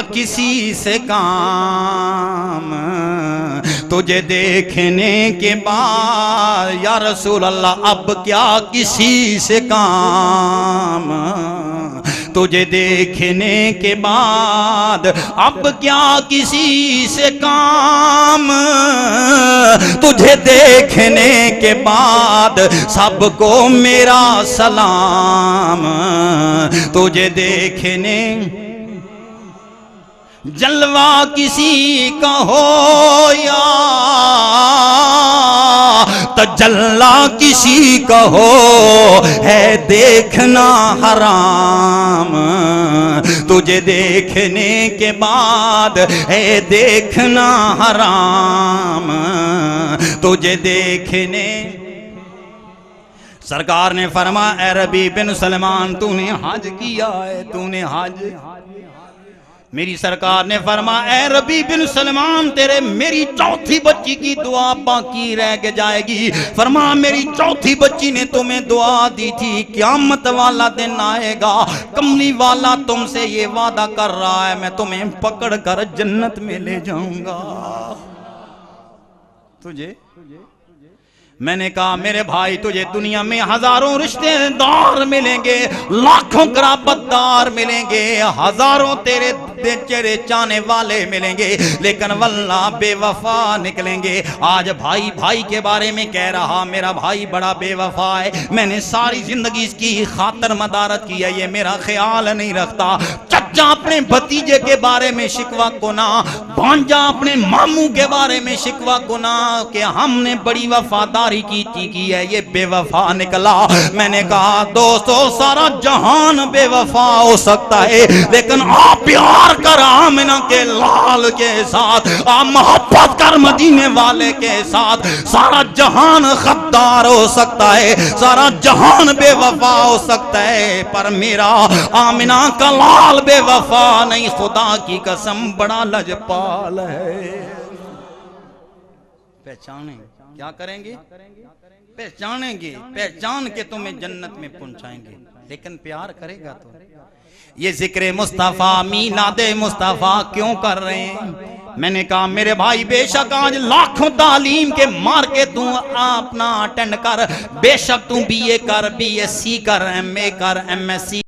किसी से काम, तुझे देखने के बाद या रसूल अल्लाह अब क्या किसी से काम, तुझे देखने के बाद अब क्या किसी से काम, तुझे देखने के बाद सबको मेरा सलाम, तुझे देखने जलवा किसी का हो या तजल्ला किसी का हो, है देखना हराम, तुझे देखने के बाद है देखना हराम, तुझे देखने। सरकार ने फरमाया ए रबी बिन सलमान तूने हज किया है, तूने हज। मेरी सरकार ने फरमाया ए रबी बिन सलमान तेरे मेरी चौथी बच्ची की दुआ बाकी रह के जाएगी। फरमा मेरी चौथी बच्ची ने तुम्हें दुआ दी थी, क़यामत वाला दिन आएगा, कमली वाला तुमसे ये वादा कर रहा है मैं तुम्हें पकड़ कर जन्नत में ले जाऊंगा। तुझे मैंने कहा मेरे भाई तुझे दुनिया में हजारों रिश्तेदार मिलेंगे, लाखों कराबतदार मिलेंगे, हजारों तेरे चेहरे चाहने वाले मिलेंगे, लेकिन वल्लाह बेवफा निकलेंगे। आज भाई भाई के बारे में कह रहा मेरा भाई बड़ा बेवफा है, मैंने सारी जिंदगी इसकी खातर मदारत की है, ये मेरा ख्याल नहीं रखता। चचा अपने भतीजे के बारे में शिकवा गुना, भांजा अपने मामू के बारे में शिकवा गुना कि हमने बड़ी वफादारी की है, ये बेवफा निकला। मैंने कहा दोस्तों सारा जहान बेवफा हो सकता है, लेकिन आप प्यार कर आमिना के लाल के साथ, आप मोहब्बत कर मदीने वाले के साथ, सारा जहान गद्दार हो सकता है, सारा जहान बेवफा हो सकता है, पर मेरा आमिना का लाल बेवफा नहीं, खुदा की कसम बड़ा लजपाल है। पहचाने क्या करेंगे? पहचानेंगे, पहचान के तुम्हें जन्नत में पहुंचाएंगे, लेकिन प्यार करेगा तो। ये जिक्र मुस्तफ़ा मीलादे मुस्तफ़ा क्यों कर रहे हैं? मैंने कहा मेरे भाई बेशक आज लाखों तालीम के मार के तू अपना अटेंड कर, बेशक तू बीए कर, बीएससी कर, एमए कर, एमएससी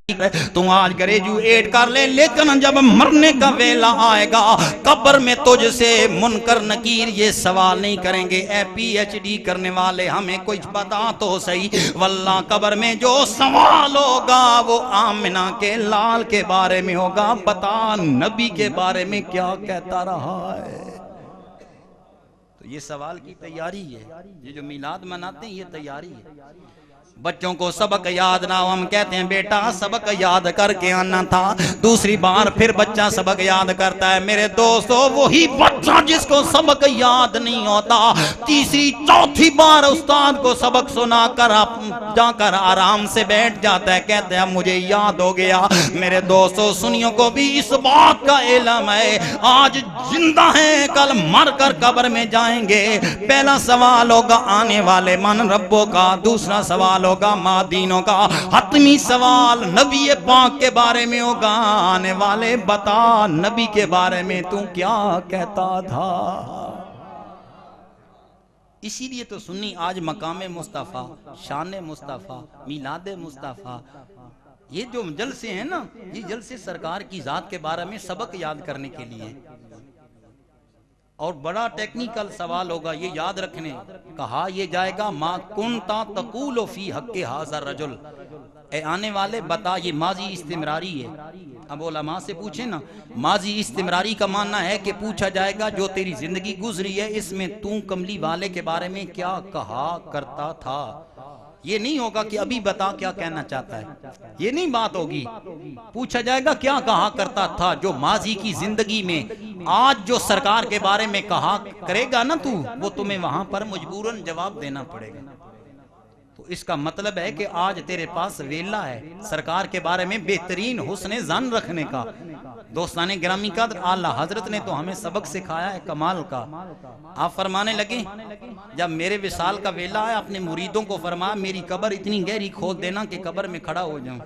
तू आज ग्रेजुएट कर ले, लेकिन जब मरने का वेला आएगा कब्र में तुझसे मुनकर नकीर ये सवाल नहीं करेंगे। पीएचडी करने वाले हमें कुछ बता तो सही, वल्लाह कब्र में जो सवाल होगा वो आमिना के लाल के बारे में होगा, बता नबी के बारे में क्या कहता रहा है। तो ये सवाल की तैयारी है, ये जो मिलाद मनाते हैं ये तैयारी है। बच्चों को सबक याद ना हो, हम कहते हैं बेटा सबक याद करके आना था, दूसरी बार फिर बच्चा सबक याद करता है। मेरे दोस्तों वही बच्चा जिसको सबक याद नहीं होता, तीसरी चौथी बार उस्ताद को सबक सुनाकर आप जाकर आराम से बैठ जाता है, कहते हैं मुझे याद हो गया। मेरे दोस्तों सुनियों को भी इस बात का इल्म है, आज जिंदा है कल मर कर कब्र में जाएंगे। पहला सवाल होगा आने वाले मन रब्बों का, दूसरा सवाल होगा मादीनों का, हतमी सवाल नबी पाक के बारे में होगा, आने वाले बता नबी के बारे में तू क्या कहता था। इसीलिए तो सुन्नी आज मकामे मुस्तफ़ा, शान मुस्तफ़ा, मिलादे मुस्तफ़ा, ये जो जलसे हैं ना, ये जलसे सरकार की जात के बारे में सबक याद करने के लिए। और बड़ा टेक्निकल सवाल होगा, ये याद रखने कहा ये जाएगा मा कुंता तकूलो फी हक्के हाज़ा रजुल, ए आने वाले बता, ये माजी इस्तिमरारी है। अब उलमा से पूछे ना, माजी इस्तिमरारी का मानना है कि पूछा जाएगा जो तेरी जिंदगी गुजरी है इसमें तू कमली वाले के बारे में क्या कहा करता था। ये नहीं होगा कि अभी बता क्या कहना चाहता है, ये नहीं बात होगी। पूछा जाएगा क्या कहा करता था, जो माजी की जिंदगी में आज जो सरकार के बारे में कहा करेगा ना तू, वो तुम्हें वहां पर मजबूरन जवाब देना पड़ेगा। तो इसका मतलब है कि आज तेरे पास वेला है सरकार के बारे में बेहतरीन हुस्ने जान रखने का। दोस्ताने गिरामी कद्र आला हजरत ने तो हमें सबक सिखाया है कमाल का। आप फरमाने लगे जब मेरे विसाल का वेला है अपने मुरीदों को फरमाया मेरी कब्र इतनी गहरी खोद देना कि कब्र में खड़ा हो जाऊं।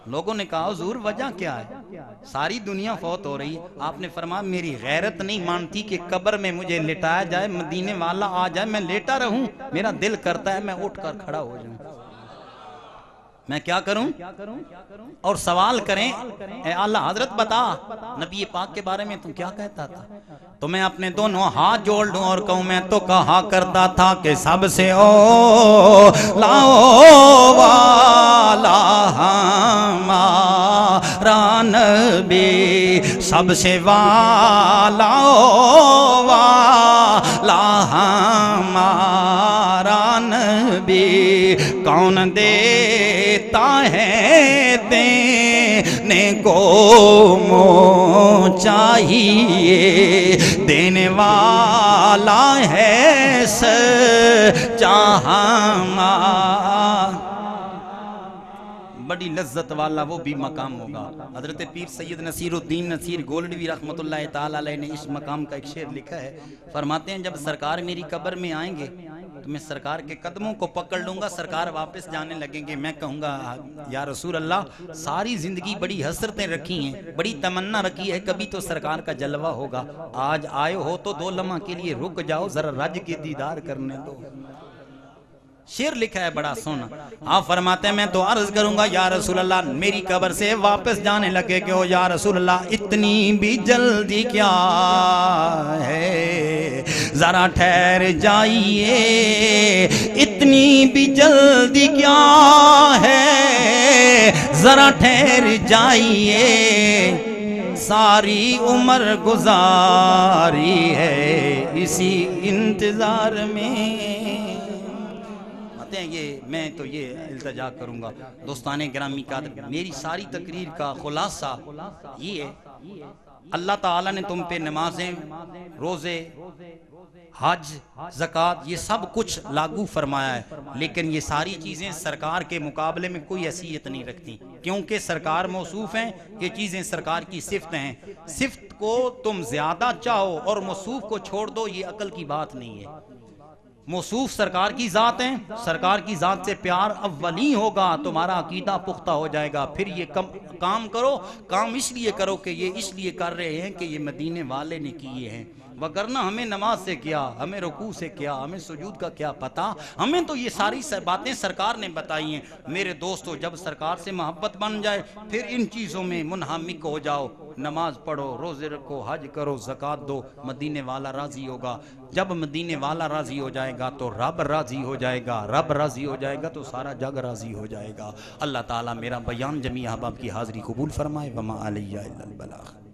लोगों ने कहा हुजूर वजह क्या है? सारी दुनिया फौत हो रही, आपने फरमाया मेरी गैरत नहीं मानती कि कब्र में मुझे लिटाया जाए, मदीने वाला आ जाए, मैं लेटा रहूं, मेरा दिल करता है मैं उठकर खड़ा हो जाऊं, मैं क्या करूं? और सवाल करें, ए आला हजरत बता नबी पाक के बारे में तू क्या कहता था? तो मैं अपने दोनों हाथ जोड़ दूं और कहूं मैं तो कहा करता था कि सबसे ओ लाओ वाला हमारा नबी, सबसे वाला वाला हमारा नबी, कौन देता है देने को चाहिए, देने वाला है सच्चा, बड़ी लज्जत वाला वो भी मकाम होगा। हजरत पीर सैयद नसीरुद्दीन नसीर गोल्डवी रहमतुल्लाह ताला अलैह ने इस मकाम का एक शेर लिखा है, फरमाते हैं जब सरकार मेरी कब्र में आएंगे तो मैं सरकार के कदमों को पकड़ लूंगा, सरकार वापस जाने लगेंगे, मैं कहूंगा या रसूल अल्लाह सारी जिंदगी बड़ी हसरतें रखी हैं, बड़ी तमन्ना रखी है, कभी तो सरकार का जलवा होगा, आज आए हो तो 2 लम्हा के लिए रुक जाओ, जरा रज के दीदार करने दो। शेर लिखा है बड़ा सोना। आप फरमाते हैं मैं तो अर्ज करूंगा या रसूल अल्लाह मेरी कब्र से वापस जाने लगे क्यों या रसूल अल्लाह, इतनी भी जल्दी क्या है, जरा ठहर जाइए, इतनी भी जल्दी क्या है, जरा ठहर जाइए, सारी उम्र गुजारी है इसी इंतजार में। ये मैं तो ये इल्तजा करूंगा दोस्ताने ग्रामी का, मेरी सारी तकरीर का खुलासा ये है, अल्लाह ताला ने तुम पे नमाजें, रोजे, हज, ज़कात ये सब कुछ लागू फरमाया है, लेकिन ये सारी चीज़ें सरकार के मुकाबले में कोई हैसियत नहीं रखती, क्योंकि सरकार मौसूफ हैं, ये चीज़ें सरकार की सिफ्त हैं, सिफ्त को तुम ज़्यादा चाहो और मौसूफ को छोड़ दो, ये अकल की बात नहीं है। मौसूफ सरकार की ज़ात है, सरकार की ज़ात से प्यार अव्वली होगा, तुम्हारा अकीदा पुख्ता हो जाएगा, फिर ये काम करो, काम इसलिए करो कि ये इसलिए कर रहे हैं कि ये मदीने वाले ने किए हैं, वगरना हमें नमाज से क्या, हमें रुकू से क्या, हमें सुजूद का क्या पता, हमें तो ये सारी बातें सरकार ने बताई हैं। मेरे दोस्तों जब सरकार से मोहब्बत बन जाए फिर इन चीज़ों में मुनहमिक हो जाओ, नमाज पढ़ो, रोज़े रखो, हज करो, ज़कात दो, मदीने वाला राज़ी होगा, जब मदीने वाला राज़ी हो जाएगा तो रब राज़ी हो जाएगा, रब राज़ी हो जाएगा तो सारा जग राज़ी हो जाएगा। अल्लाह ताला मेरा बयान जमी अहबाब की हाज़री कबूल फरमाए। वमा अलैया इल्लल बलाग।